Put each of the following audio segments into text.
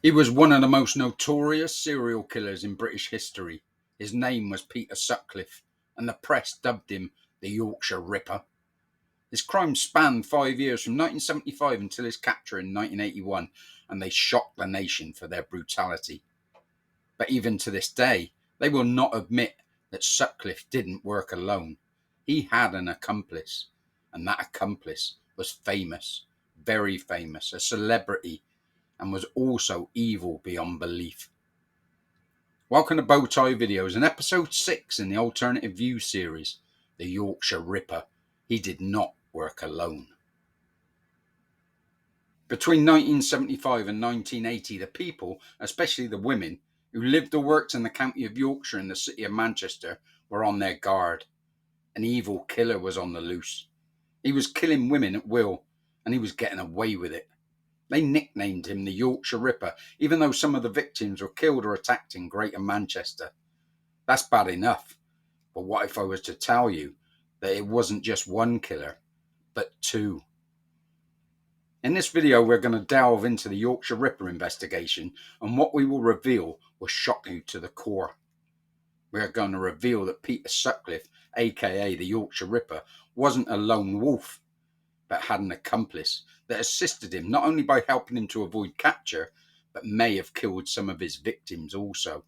He was one of the most notorious serial killers in British history. His name was Peter Sutcliffe, and the press dubbed him the Yorkshire Ripper. His crimes spanned 5 years from 1975 until his capture in 1981, and they shocked the nation for their brutality. But even to this day, they will not admit that Sutcliffe didn't work alone. He had an accomplice, and that accomplice was famous, very famous, a celebrity, and was also evil beyond belief. Welcome to Bow Tie Videos and episode 6 in the Alternative View series, the Yorkshire Ripper. He did not work alone. Between 1975 and 1980, the people, especially the women, who lived or worked in the county of Yorkshire and the city of Manchester, were on their guard. An evil killer was on the loose. He was killing women at will, and he was getting away with it. They nicknamed him the Yorkshire Ripper, even though some of the victims were killed or attacked in Greater Manchester. That's bad enough, but what if I was to tell you that it wasn't just one killer, but two? In this video, we're going to delve into the Yorkshire Ripper investigation, and what we will reveal will shock you to the core. We're going to reveal that Peter Sutcliffe, aka the Yorkshire Ripper, wasn't a lone wolf, but had an accomplice that assisted him not only by helping him to avoid capture, but may have killed some of his victims also.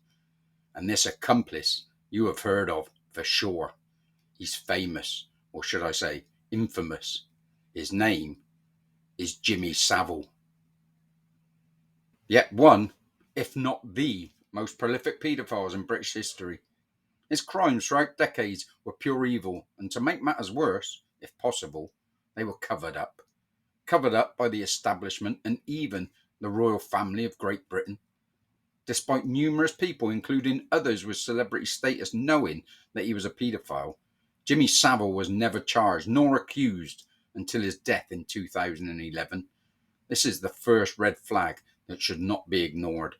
And this accomplice you have heard of for sure. He's famous, or should I say infamous. His name is Jimmy Savile. Yet one, if not the most prolific paedophiles in British history. His crimes throughout decades were pure evil, and to make matters worse, if possible, they were covered up by the establishment and even the royal family of Great Britain. Despite numerous people, including others with celebrity status, knowing that he was a paedophile, Jimmy Savile was never charged nor accused until his death in 2011. This is the first red flag that should not be ignored.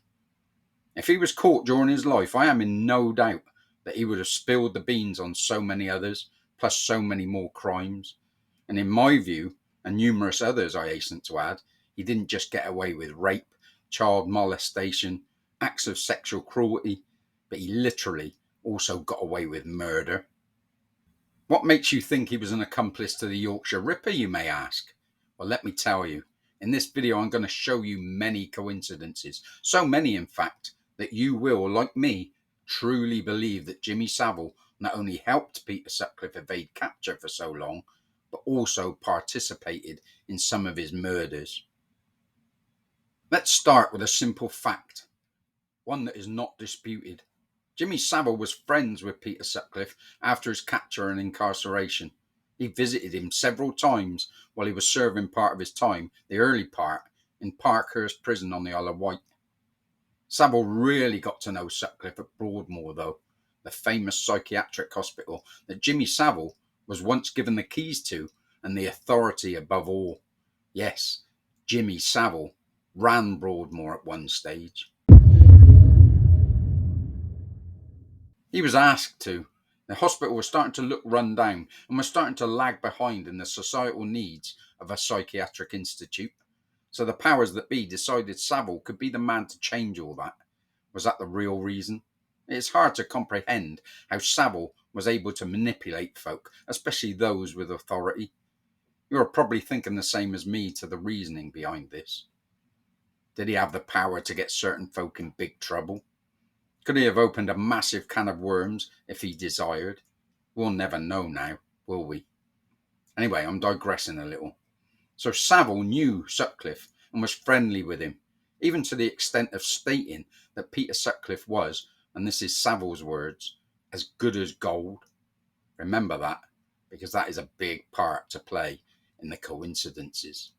If he was caught during his life, I am in no doubt that he would have spilled the beans on so many others, plus so many more crimes. And in my view, and numerous others I hasten to add, he didn't just get away with rape, child molestation, acts of sexual cruelty, but he literally also got away with murder. What makes you think he was an accomplice to the Yorkshire Ripper, you may ask? Well, let me tell you. In this video, I'm going to show you many coincidences. So many, in fact, that you will, like me, truly believe that Jimmy Savile not only helped Peter Sutcliffe evade capture for so long, but also participated in some of his murders. Let's start with a simple fact, one that is not disputed. Jimmy Savile was friends with Peter Sutcliffe after his capture and incarceration. He visited him several times while he was serving part of his time, the early part, in Parkhurst Prison on the Isle of Wight. Savile really got to know Sutcliffe at Broadmoor, though, the famous psychiatric hospital that Jimmy Savile was once given the keys to and the authority above all. Yes, Jimmy Savile ran Broadmoor at one stage. He was asked to. The hospital was starting to look run down and was starting to lag behind in the societal needs of a psychiatric institute. So the powers that be decided Savile could be the man to change all that. Was that the real reason? It's hard to comprehend how Savile was able to manipulate folk, especially those with authority. You are probably thinking the same as me to the reasoning behind this. Did he have the power to get certain folk in big trouble? Could he have opened a massive can of worms if he desired? We'll never know now, will we? Anyway, I'm digressing a little. So Savile knew Sutcliffe and was friendly with him, even to the extent of stating that Peter Sutcliffe was, and this is Savile's words, as good as gold. Remember that, because that is a big part to play in the coincidences.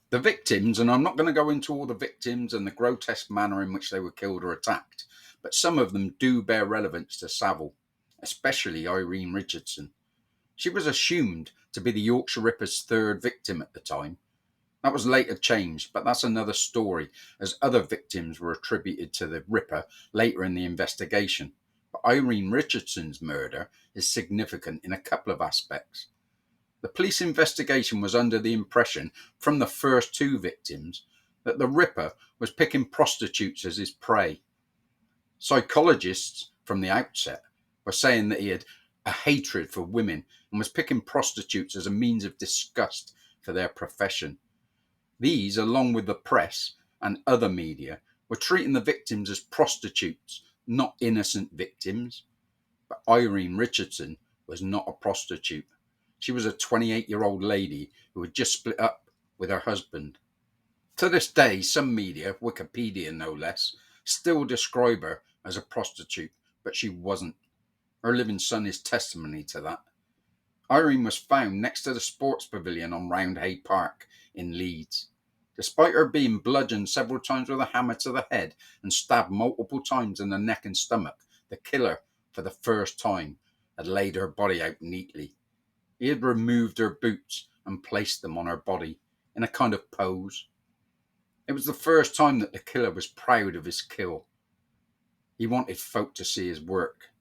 The victims, and I'm not going to go into all the victims and the grotesque manner in which they were killed or attacked, but some of them do bear relevance to Savile, especially Irene Richardson. She was assumed to be the Yorkshire Ripper's third victim at the time. That was later changed, but that's another story, as other victims were attributed to the Ripper later in the investigation. But Irene Richardson's murder is significant in a couple of aspects. The police investigation was under the impression from the first two victims that the Ripper was picking prostitutes as his prey. Psychologists from the outset were saying that he had a hatred for women and was picking prostitutes as a means of disgust for their profession. These, along with the press and other media, were treating the victims as prostitutes, not innocent victims. But Irene Richardson was not a prostitute. She was a 28-year-old lady who had just split up with her husband. To this day, some media, Wikipedia no less, still describe her as a prostitute, but she wasn't. Her living son is testimony to that. Irene was found next to the sports pavilion on Roundhay Park in Leeds. Despite her being bludgeoned several times with a hammer to the head and stabbed multiple times in the neck and stomach, the killer, for the first time, had laid her body out neatly. He had removed her boots and placed them on her body in a kind of pose. It was the first time that the killer was proud of his kill. He wanted folk to see his work,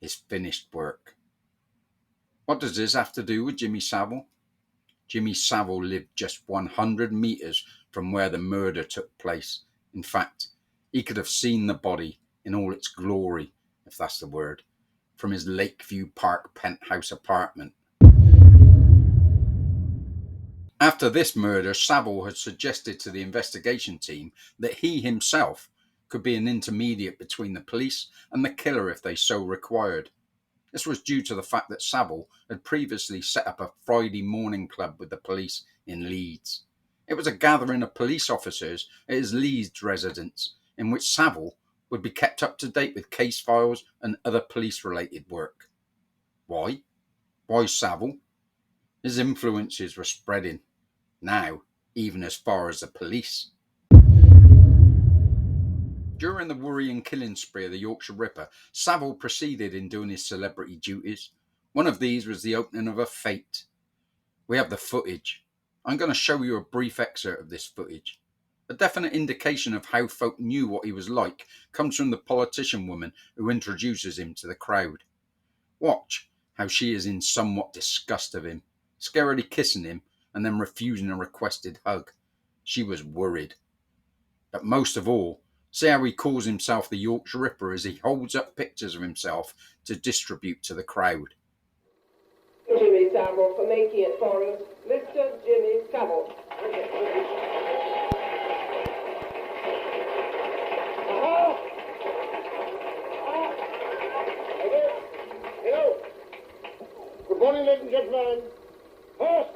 his finished work. What does this have to do with Jimmy Savile? Jimmy Savile lived just 100 metres from where the murder took place. In fact, he could have seen the body in all its glory, if that's the word, from his Lakeview Park penthouse apartment. After this murder, Savile had suggested to the investigation team that he himself could be an intermediate between the police and the killer if they so required. This was due to the fact that Savile had previously set up a Friday morning club with the police in Leeds. It was a gathering of police officers at his Leeds residence in which Savile would be kept up to date with case files and other police-related work. Why? Why Savile? His influences were spreading, now even as far as the police. During the worrying killing spree of the Yorkshire Ripper, Savile proceeded in doing his celebrity duties. One of these was the opening of a fete. We have the footage. I'm going to show you a brief excerpt of this footage. A definite indication of how folk knew what he was like comes from the politician woman who introduces him to the crowd. Watch how she is in somewhat disgust of him, scarily kissing him and then refusing a requested hug. She was worried. But most of all, see how he calls himself the Yorkshire Ripper as he holds up pictures of himself to distribute to the crowd. Jimmy Savile for making it for us. Mr. Jimmy Savile. Hello. Good morning, ladies and gentlemen. First,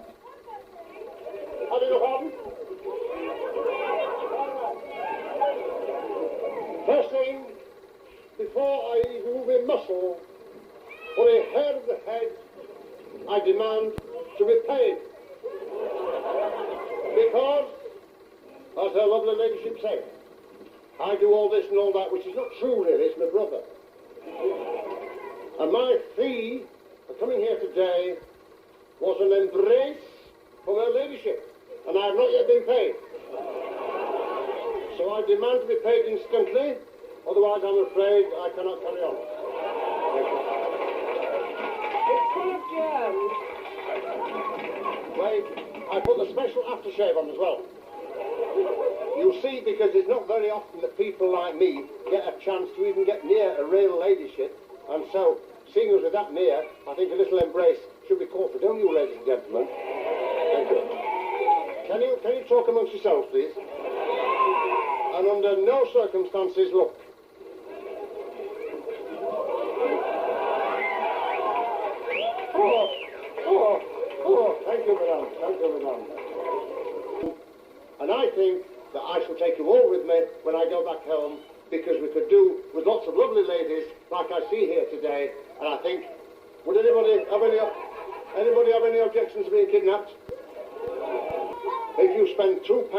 I beg your pardon? First thing, before I move a muscle or a hair of the head, I demand to be paid. Because, as her lovely ladyship said, I do all this and all that, which is not true really, it's my brother. And my fee for coming here today was an embrace from her ladyship, and I have not yet been paid. So I demand to be paid instantly, otherwise I'm afraid I cannot carry on. It's full of germs. Wait, I put the special aftershave on as well. You see, because it's not very often that people like me get a chance to even get near a real ladyship, and so, seeing us with that near, I think a little embrace should be called for, don't you, ladies and gentlemen? Thank you. Can you talk amongst yourselves, please? And under no circumstances, look. Thank you, madam. Thank you, madam. And I think that I shall take you all with me when I go back home, because we could do with lots of lovely ladies like I see here today. And I think, would anybody have any objections to being kidnapped? If you spend £2,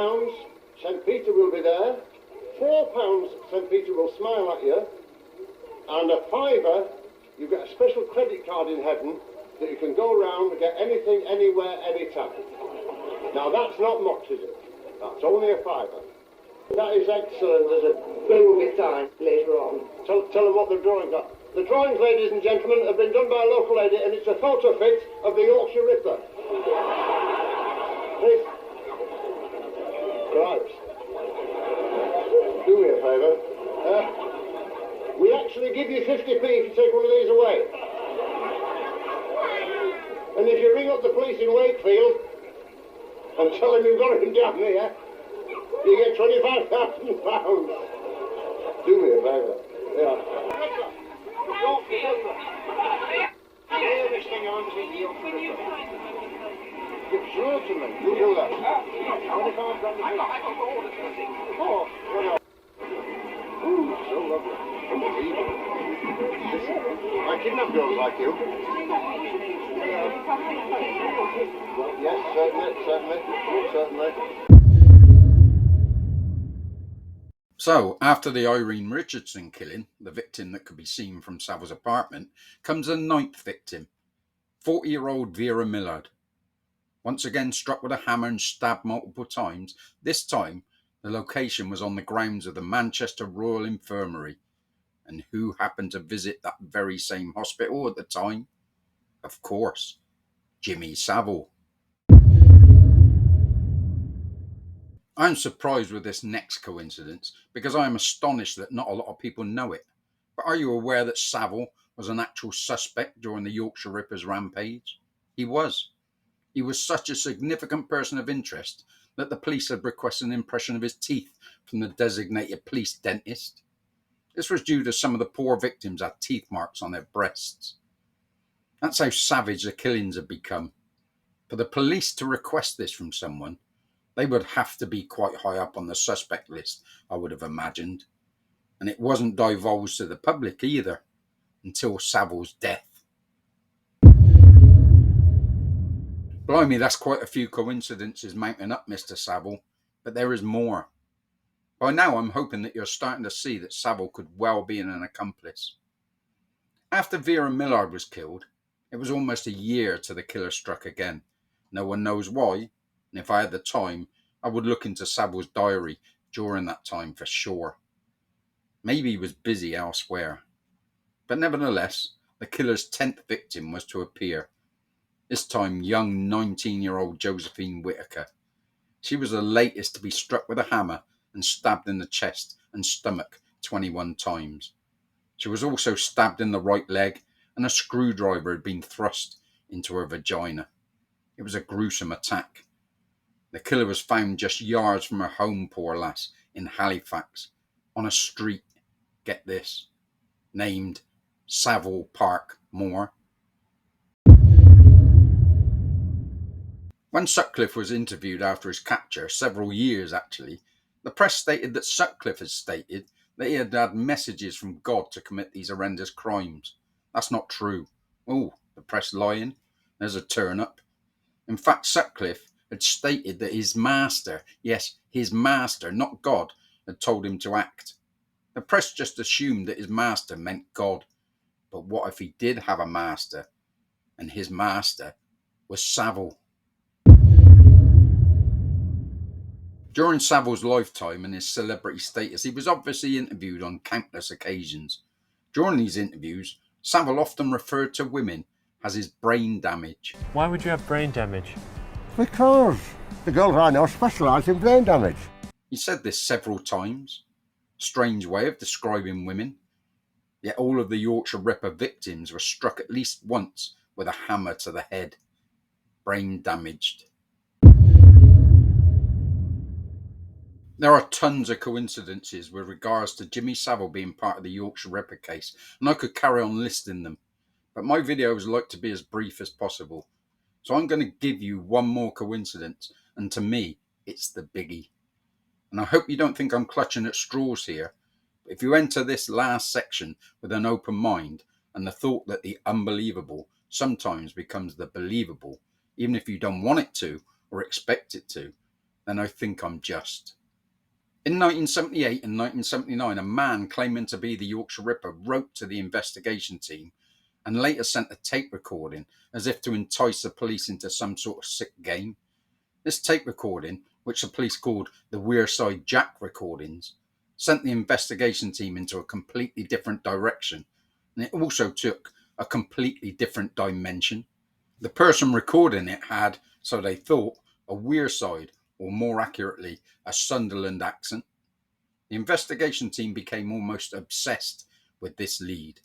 St. Peter will be there. £4, St. Peter will smile at you. And a £5, you get a special credit card in heaven that you can go around and get anything, anywhere, anytime. Now that's not much, is it? That's only a £5. That is excellent, is it? They will be signed later on. Tell them what the drawings are. The drawings, ladies and gentlemen, have been done by a local lady, and it's a photo fit of the Yorkshire Ripper. Please. Right. actually give you 50p if you take one of these away. And if you ring up the police in Wakefield and tell them you've got him down here, you get £25,000. Do me a favour. Yeah. Nail this thing on to the Yorkshire Ripper. Give sure to me. You do that. £25 grand. Oh, well, ooh, so lovely. Unbelievable. Listen, I kidnap girls like you. Well, yes, certainly. So, after the Irene Richardson killing, the victim that could be seen from Savile's apartment, comes a ninth victim, 40-year-old Vera Millard. Once again struck with a hammer and stabbed multiple times, this time the location was on the grounds of the Manchester Royal Infirmary. And who happened to visit that very same hospital at the time? Of course, Jimmy Savile. I'm surprised with this next coincidence because I am astonished that not a lot of people know it. But are you aware that Savile was an actual suspect during the Yorkshire Ripper's rampage? He was. He was such a significant person of interest that the police had requested an impression of his teeth from the designated police dentist. This was due to some of the poor victims had teeth marks on their breasts. That's how savage the killings had become. For the police to request this from someone, they would have to be quite high up on the suspect list, I would have imagined. And it wasn't divulged to the public either, until Savile's death. Blimey, that's quite a few coincidences mounting up, Mr. Savile, but there is more. By now I'm hoping that you're starting to see that Savile could well be an accomplice. After Vera Millard was killed, it was almost a year till the killer struck again. No one knows why, and if I had the time, I would look into Savile's diary during that time for sure. Maybe he was busy elsewhere. But nevertheless, the killer's 10th victim was to appear. This time young 19-year-old Josephine Whitaker. She was the latest to be struck with a hammer and stabbed in the chest and stomach 21 times. She was also stabbed in the right leg, and a screwdriver had been thrust into her vagina. It was a gruesome attack. The killer was found just yards from her home, poor lass, in Halifax, on a street, get this, named Savile Park Moor. When Sutcliffe was interviewed after his capture, several years actually, the press stated that Sutcliffe had stated that he had had messages from God to commit these horrendous crimes. That's not true. Oh, the press lying? There's a turn-up. In fact, Sutcliffe had stated that his master, yes, his master, not God, had told him to act. The press just assumed that his master meant God. But what if he did have a master, and his master was Savile? During Savile's lifetime and his celebrity status, he was obviously interviewed on countless occasions. During these interviews, Savile often referred to women as his brain damage. Why would you have brain damage? Because the girls I know specialise in brain damage. He said this several times. Strange way of describing women. Yet all of the Yorkshire Ripper victims were struck at least once with a hammer to the head. Brain damaged. There are tons of coincidences with regards to Jimmy Savile being part of the Yorkshire Ripper case, and I could carry on listing them, but my videos like to be as brief as possible. So I'm going to give you one more coincidence, and to me, it's the biggie. And I hope you don't think I'm clutching at straws here, but if you enter this last section with an open mind, and the thought that the unbelievable sometimes becomes the believable, even if you don't want it to, or expect it to, then I think I'm just. In 1978 and 1979, a man claiming to be the Yorkshire Ripper wrote to the investigation team and later sent a tape recording as if to entice the police into some sort of sick game. This tape recording, which the police called the Wearside Jack recordings, sent the investigation team into a completely different direction, and it also took a completely different dimension. The person recording it had, so they thought, a Wearside, or more accurately, a Sunderland accent. The investigation team became almost obsessed with this lead.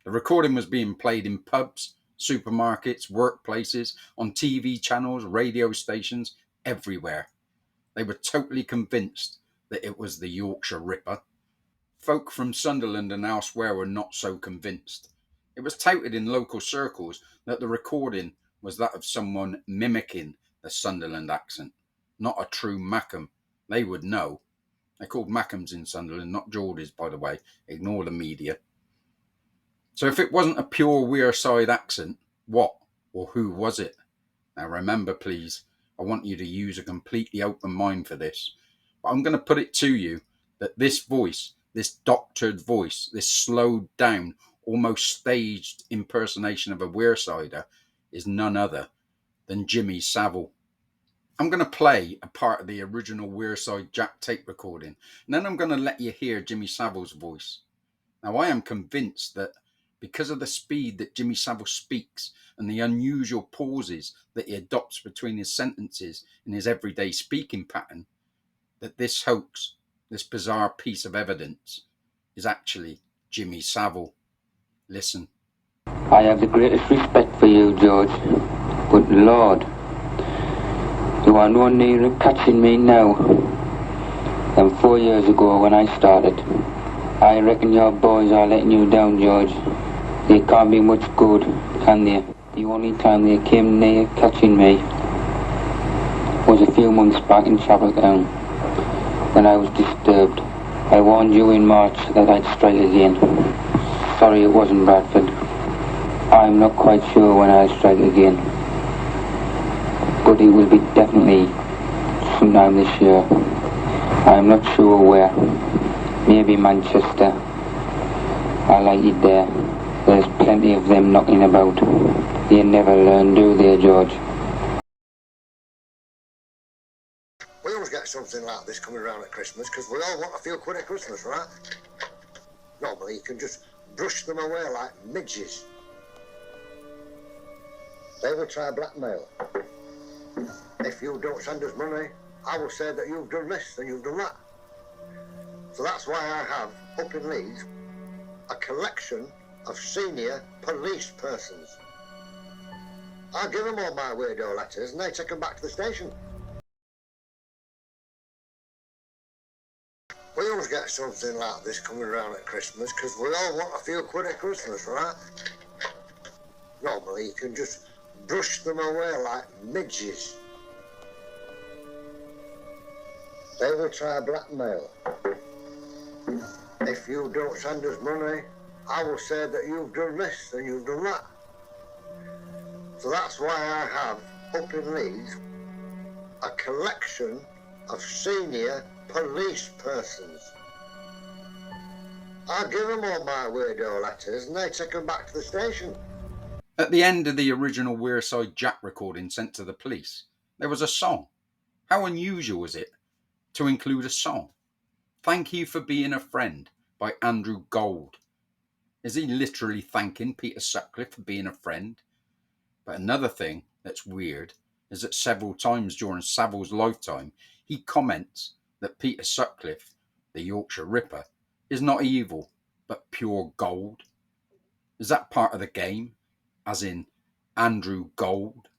The recording was being played in pubs, supermarkets, workplaces, on TV channels, radio stations, everywhere. They were totally convinced that it was the Yorkshire Ripper. Folk from Sunderland and elsewhere were not so convinced. It was touted in local circles that the recording was that of someone mimicking the Sunderland accent, not a true Mackem. They would know. They're called Mackems in Sunderland, not Geordies, by the way. Ignore the media. So if it wasn't a pure Wearside accent, what or who was it? Now remember, please, I want you to use a completely open mind for this. But I'm going to put it to you that this voice, this doctored voice, this slowed down, almost staged impersonation of a Wearsider is none other than Jimmy Savile. I'm going to play a part of the original Wearside Jack tape recording, and then I'm going to let you hear Jimmy Savile's voice. Now, I am convinced that because of the speed that Jimmy Savile speaks and the unusual pauses that he adopts between his sentences in his everyday speaking pattern, that this hoax, this bizarre piece of evidence, is actually Jimmy Savile. Listen. I have the greatest respect for you, George, but Lord, you are no nearer catching me now than 4 years ago when I started. I reckon your boys are letting you down, George. They can't be much good, can they? The only time they came near catching me was a few months back in Chapeltown when I was disturbed. I warned you in March that I'd strike again. Sorry it wasn't Bradford. I'm not quite sure when I'll strike again, but it will be definitely sometime this year. I'm not sure where. Maybe Manchester. I like it there. There's plenty of them knocking about. You never learn, do they, George? We always get something like this coming around at Christmas because we all want to feel good at Christmas, right? Normally you can just brush them away like midges. They will try blackmail. If you don't send us money, I will say that you've done this and you've done that. So that's why I have, up in Leeds, a collection of senior police persons. I give them all my weirdo letters and they take them back to the station. We always get something like this coming around at Christmas because we all want to feel good at Christmas, right? Normally you can just brush them away like midges. They will try blackmail. If you don't send us money, I will say that you've done this and you've done that. So that's why I have, up in Leeds, a collection of senior police persons. I give them all my weirdo letters and they take them back to the station. At the end of the original Wearside Jack recording sent to the police, there was a song. How unusual is it to include a song? Thank You for Being a Friend by Andrew Gold. Is he literally thanking Peter Sutcliffe for being a friend? But another thing that's weird is that several times during Savile's lifetime, he comments that Peter Sutcliffe, the Yorkshire Ripper, is not evil, but pure gold. Is that part of the game? As in Andrew Gold?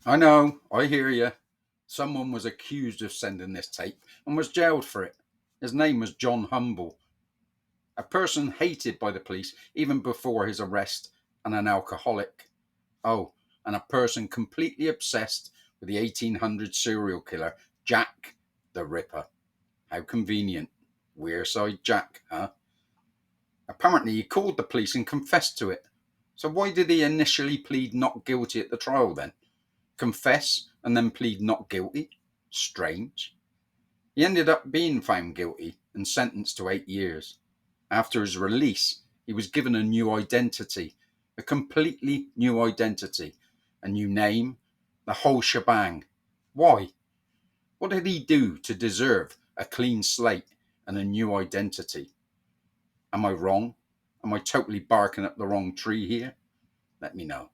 I know, I hear you. Someone was accused of sending this tape and was jailed for it. His name was John Humble. A person hated by the police even before his arrest, and an alcoholic. Oh, and a person completely obsessed with the 1800 serial killer, Jack the Ripper. How convenient. Wearside Jack, huh? Apparently he called the police and confessed to it. So why did he initially plead not guilty at the trial then? Confess and then plead not guilty? Strange. He ended up being found guilty and sentenced to 8 years. After his release, he was given a new identity, a completely new identity, a new name, the whole shebang. Why? What did he do to deserve a clean slate and a new identity? Am I wrong? Am I totally barking up the wrong tree here? Let me know.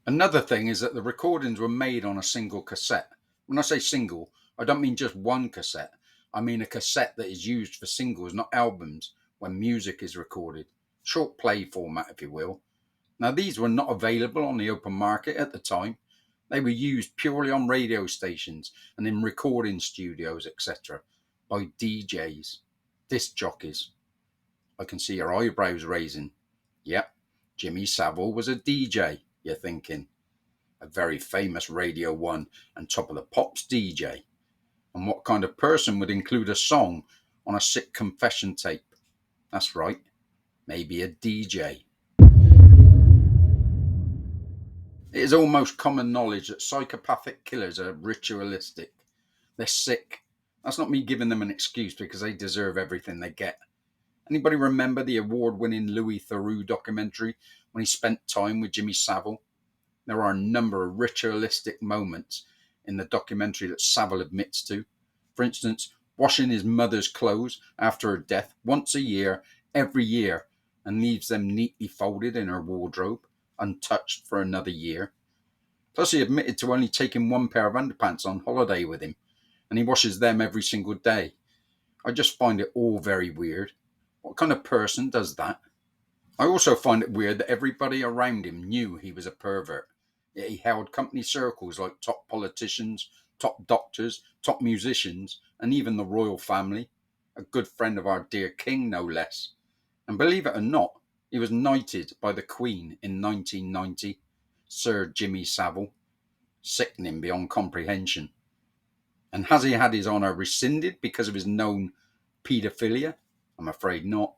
Another thing is that the recordings were made on a single cassette. When I say single, I don't mean just one cassette. I mean a cassette that is used for singles, not albums, when music is recorded. Short play format, if you will. Now, these were not available on the open market at the time. They were used purely on radio stations and in recording studios, etc., by DJs, disc jockeys. I can see your eyebrows raising. Yep, Jimmy Savile was a DJ, you're thinking. A very famous Radio 1 and Top of the Pops DJ. And what kind of person would include a song on a sick confession tape? That's right, maybe a DJ. It is almost common knowledge that psychopathic killers are ritualistic. They're sick. That's not me giving them an excuse, because they deserve everything they get. Anybody remember the award-winning Louis Theroux documentary when he spent time with Jimmy Savile? There are a number of ritualistic moments in the documentary that Savile admits to. For instance, washing his mother's clothes after her death once a year, every year, and leaves them neatly folded in her wardrobe, untouched for another year. Plus, he admitted to only taking one pair of underpants on holiday with him, and he washes them every single day. I just find it all very weird. What kind of person does that? I also find it weird that everybody around him knew he was a pervert, yet he held company circles like top politicians, top doctors, top musicians, and even the royal family, a good friend of our dear king, no less. And believe it or not, he was knighted by the Queen in 1990, Sir Jimmy Savile. Sickening beyond comprehension. And has he had his honour rescinded because of his known paedophilia? I'm afraid not.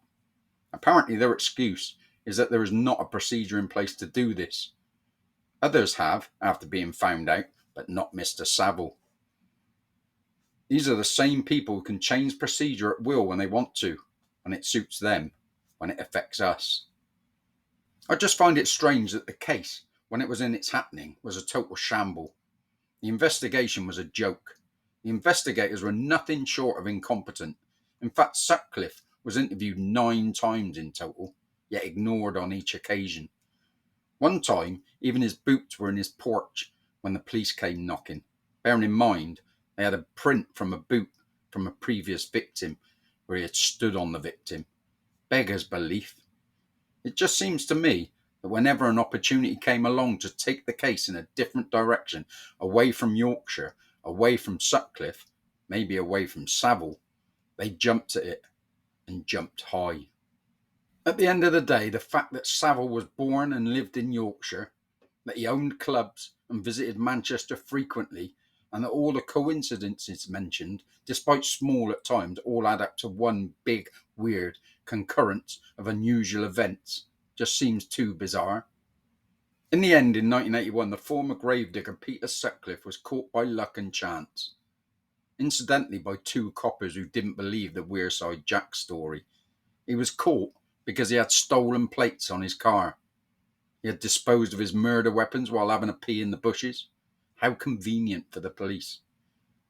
Apparently their excuse is that there is not a procedure in place to do this. Others have, after being found out, but not Mr. Savile. These are the same people who can change procedure at will when they want to, when it suits them, when it affects us. I just find it strange that the case, when it was in its happening, was a total shamble. The investigation was a joke. The investigators were nothing short of incompetent. In fact, Sutcliffe was interviewed 9 times in total, yet ignored on each occasion. One time, even his boots were in his porch when the police came knocking, bearing in mind they had a print from a boot from a previous victim where he had stood on the victim. Beggar's belief. It just seems to me that whenever an opportunity came along to take the case in a different direction, away from Yorkshire, away from Sutcliffe, maybe away from Savile, they jumped at it, and jumped high. At the end of the day, the fact that Savile was born and lived in Yorkshire, that he owned clubs and visited Manchester frequently, and that all the coincidences mentioned, despite small at times, all add up to one big, weird concurrence of unusual events, just seems too bizarre. In the end, in 1981, the former gravedigger Peter Sutcliffe was caught by luck and chance. Incidentally, by 2 coppers who didn't believe the Wearside Jack story. He was caught because he had stolen plates on his car. He had disposed of his murder weapons while having a pee in the bushes. How convenient for the police.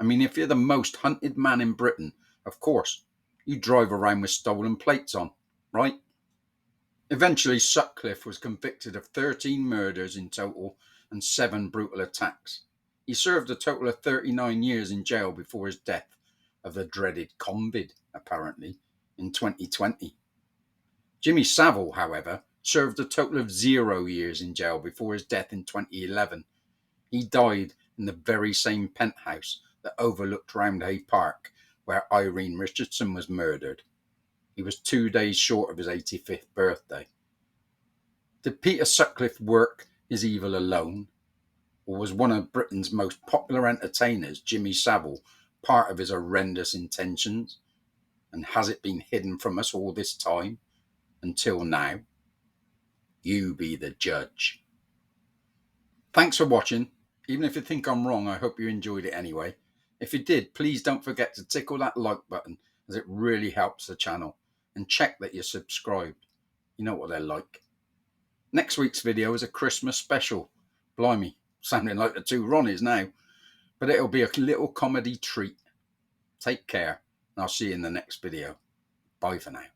I mean, if you're the most hunted man in Britain, of course, you drive around with stolen plates on, right? Eventually, Sutcliffe was convicted of 13 murders in total and 7 brutal attacks. He served a total of 39 years in jail before his death of the dreaded COVID, apparently, in 2020. Jimmy Savile, however, served a total of 0 years in jail before his death in 2011. He died in the very same penthouse that overlooked Roundhay Park, where Irene Richardson was murdered. He was 2 days short of his 85th birthday. Did Peter Sutcliffe work his evil alone? Or was one of Britain's most popular entertainers, Jimmy Savile, part of his horrendous intentions? And has it been hidden from us all this time, until now? You be the judge. Thanks for watching. Even if you think I'm wrong, I hope you enjoyed it anyway. If you did, please don't forget to tickle that like button, as it really helps the channel. And check that you're subscribed. You know what they're like. Next week's video is a Christmas special. Blimey, sounding like the 2 Ronnies now. But it'll be a little comedy treat. Take care, and I'll see you in the next video. Bye for now.